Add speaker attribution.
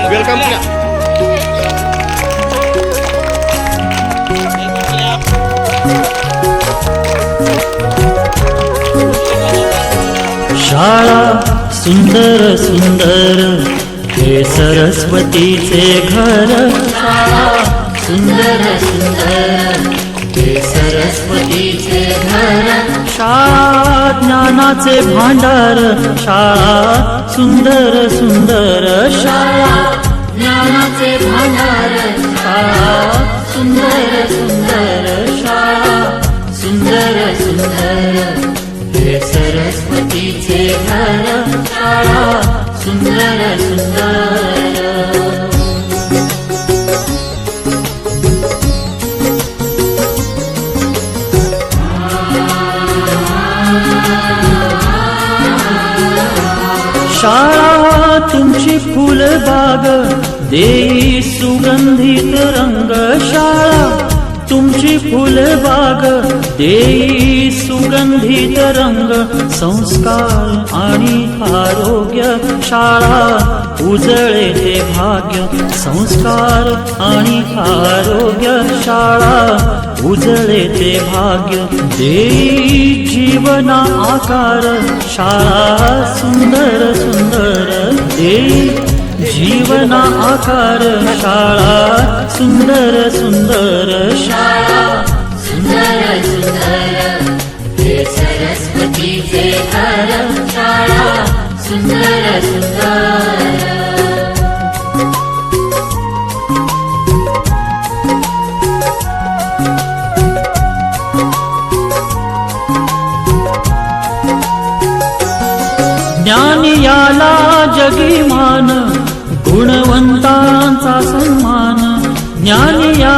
Speaker 1: Welcome KIA.
Speaker 2: शाळा सुंदर सुंदर हे सरस्वतीचे घर. शाळा सुंदर सुंदर हे सरस्वतीचे घर. शाळा ज्ञानाचे भांडार. शाळा सुंदर सुंदर. शाळा ज्ञानाचे भांडार. शाळा सुंदर सुंदर. शाळा सुंदर सुंदर हे सरस्वतीचे घर. शाळा सुंदर सुंदर. शाळा तुमची फुलबाग देई सुगंधित रंग. शाळा तुमची फुलबाग देई सुगंधित रंग. संस्कार आणि आरोग्य शाळा उजळे ते भाग्य. संस्कार आणि आरोग्य शाळा उजळे ते भाग्य. देई जीवना आकार. शाळा सुंदर सुंदर देई जीवना आकार. शाळा सुंदर सुंदर. शाळा सुंदर सुंदर हे सरस्वतीचे घर. शाळा सुंदर सुंदर. ज्ञान याला जगी मान. गुणवंता